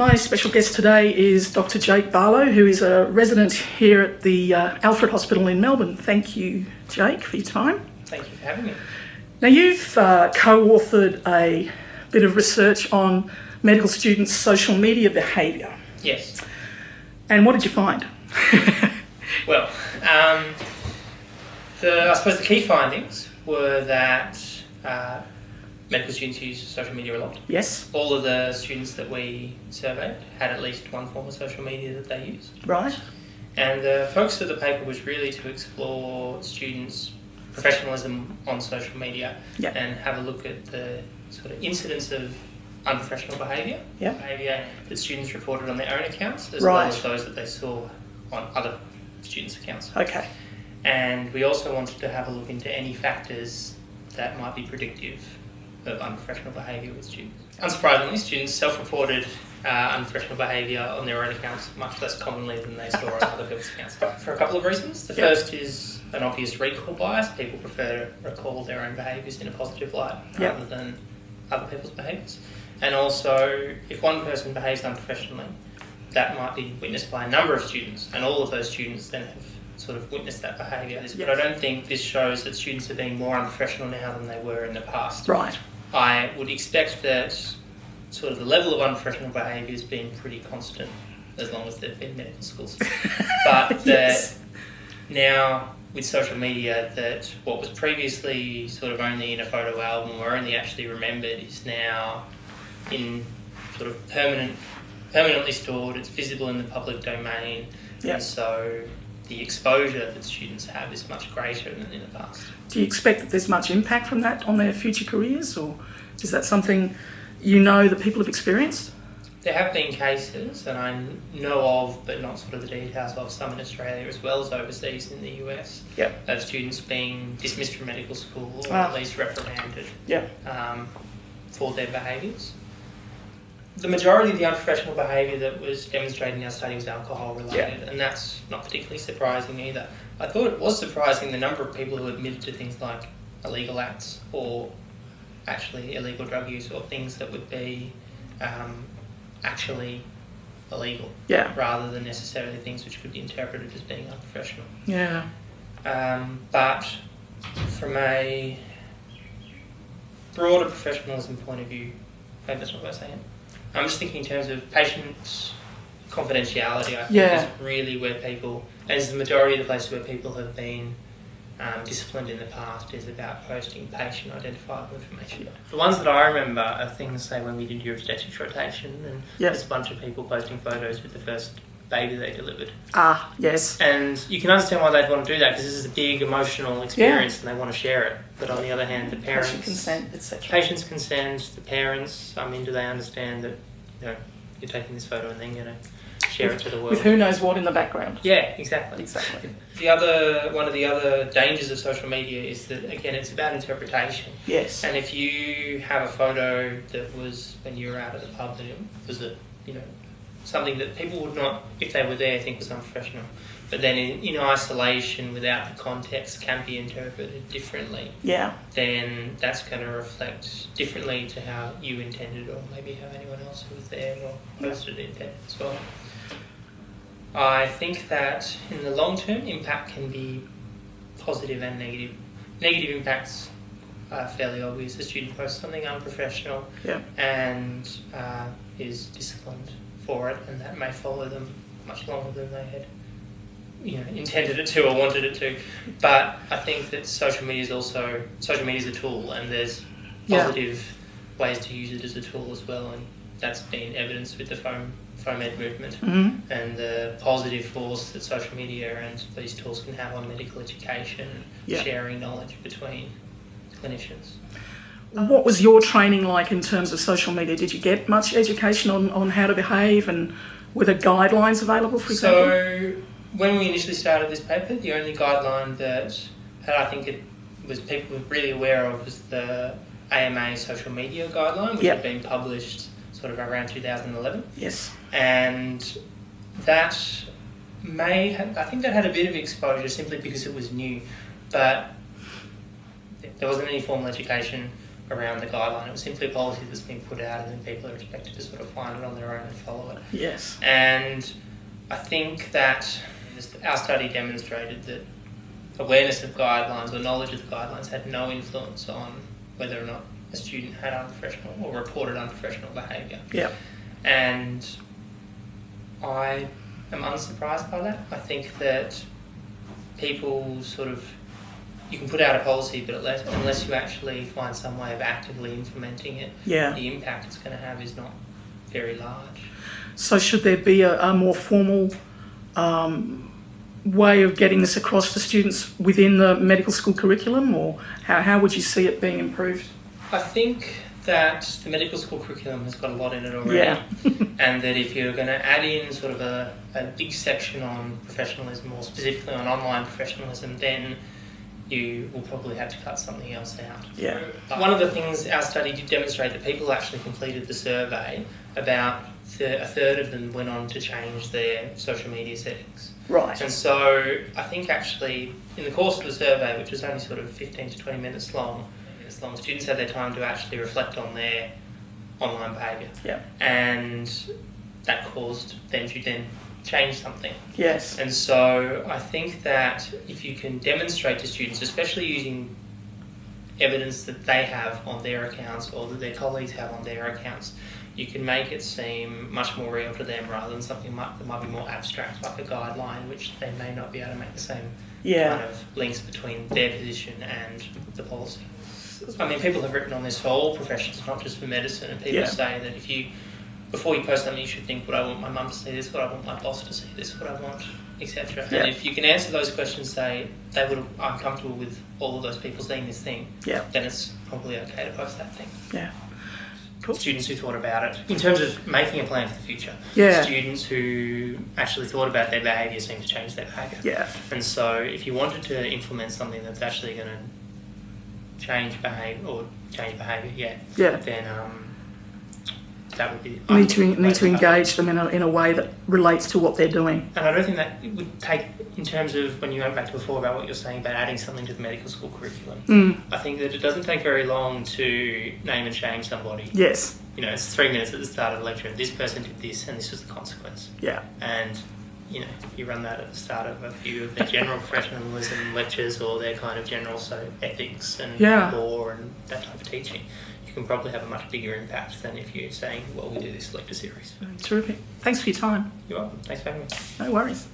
My special guest today is Dr. Jake Barlow, who is a resident here at the Alfred Hospital in Melbourne. Thank you, Jake, for your time. Thank you for having me. Now, you've co-authored a bit of research on medical students' social media behaviour. Yes. And what did you find? Well, I suppose the key findings were that medical students use social media a lot. Yes. All of the students that we surveyed had at least one form of social media that they used. Right. And the focus of the paper was really to explore students' professionalism on social media and have a look at the sort of incidence of unprofessional behaviour, behaviour that students reported on their own accounts, as well as those that they saw on other students' accounts. Okay. And we also wanted to have a look into any factors that might be predictive of unprofessional behaviour with students. Unsurprisingly, students self-reported unprofessional behaviour on their own accounts much less commonly than they saw on other people's accounts. For a couple of reasons. The first is an obvious recall bias. People prefer to recall their own behaviours in a positive light rather than other people's behaviours. And also, if one person behaves unprofessionally, that might be witnessed by a number of students, and all of those students then have sort of witnessed that behaviour. But I don't think this shows that students are being more unprofessional now than they were in the past. Right. I would expect that sort of the level of unprofessional behaviour has been pretty constant as long as they've been medical schools. But that now with social media, that what was previously sort of only in a photo album or only actually remembered is now in sort of permanently stored. It's visible in the public domain, and so the exposure that students have is much greater than in the past. Do you expect that there's much impact from that on their future careers, or is that something you know that people have experienced? There have been cases, and I know of, but not sort of the details of, some in Australia as well as overseas in the US, of students being dismissed from medical school or at least reprimanded for their behaviours. The majority of the unprofessional behaviour that was demonstrated in our study was alcohol related, and that's not particularly surprising either. I thought it was surprising the number of people who admitted to things like illegal acts or actually illegal drug use or things that would be actually illegal rather than necessarily things which could be interpreted as being unprofessional. Yeah. But from a broader professionalism point of view, maybe that's not what I'm saying. I'm just thinking in terms of patient confidentiality. I think is really where people, and it's the majority of the places where people have been disciplined in the past, is about posting patient identifiable information. The ones that I remember are things, say, when we did your obstetrics rotation, and there's a bunch of people posting photos with the first baby they delivered. Ah, yes. And you can understand why they'd want to do that, because this is a big emotional experience and they want to share it. But on the other hand, the parents... Patient consent, etc. Patients' consent, the parents, I mean, do they understand that, you know, you're taking this photo and then going to share it to the world? With who knows what in the background. Yeah, exactly. Exactly. One of the other dangers of social media is that, again, it's about interpretation. Yes. And if you have a photo that was when you were out at the pub and it was something that people would not, if they were there, think was unprofessional, but then in isolation without the context can be interpreted differently, then that's going to reflect differently to how you intended, or maybe how anyone else who was there or posted it intended as well. I think that in the long term, impact can be positive and negative. Negative impacts are fairly obvious. A student posts something unprofessional and is disciplined for it, and that may follow them much longer than they had intended it to or wanted it to. But I think that social media is a tool, and there's positive ways to use it as a tool as well, and that's been evidenced with the FOMED movement and the positive force that social media and these tools can have on medical education and sharing knowledge between clinicians. What was your training like in terms of social media? Did you get much education on how to behave, and were there guidelines available, for example? So when we initially started this paper, the only guideline that I think it was people were really aware of was the AMA social media guideline, which had been published sort of around 2011. Yes. And that I think that had a bit of exposure simply because it was new, but there wasn't any formal education around the guideline. It was simply a policy that's been put out, and then people are expected to sort of find it on their own and follow it. Yes. And I think that our study demonstrated that awareness of guidelines or knowledge of the guidelines had no influence on whether or not a student had unprofessional or reported unprofessional behaviour. Yeah. And I am unsurprised by that. I think that people you can put out a policy, but unless you actually find some way of actively implementing it, the impact it's going to have is not very large. So should there be a more formal way of getting this across to students within the medical school curriculum, or how would you see it being improved? I think that the medical school curriculum has got a lot in it already, and that if you're going to add in sort of a big section on professionalism, or specifically on online professionalism, then you will probably have to cut something else out. Yeah. But one of the things our study did demonstrate, that people actually completed the survey, about a third of them went on to change their social media settings. Right. And so I think actually in the course of the survey, which was only sort of 15 to 20 minutes long, students had their time to actually reflect on their online behaviour. Yeah. And that caused them to then change something. Yes. And so I think that if you can demonstrate to students, especially using evidence that they have on their accounts or that their colleagues have on their accounts, you can make it seem much more real to them rather than something that might be more abstract, like a guideline, which they may not be able to make the same kind of links between their position and the policy. I mean, people have written on this for all professions, not just for medicine, and people say that before you post something, you should think, would I want my mum to see this, would I want my boss to see this, would I want, etc. And if you can answer those questions, say, I'm comfortable with all of those people seeing this thing, then it's probably okay to post that thing. Yeah. Cool. Students who thought about it, in terms of making a plan for the future, students who actually thought about their behaviour seem to change their behaviour. Yeah. And so if you wanted to implement something that's actually going to change behaviour, then that would be... Need to engage them in a way that relates to what they're doing. And I don't think that it would take, in terms of when you went back to before about what you're saying about adding something to the medical school curriculum, I think that it doesn't take very long to name and shame somebody. Yes. You know, it's 3 minutes at the start of the lecture, and this person did this, and this was the consequence. Yeah. And, you know, you run that at the start of a few of their general professionalism lectures or their kind of general ethics and law and that type of teaching, you can probably have a much bigger impact than if you're saying, well, we do this lecture series. Terrific. Thanks for your time. You're welcome. Thanks for having me. No worries.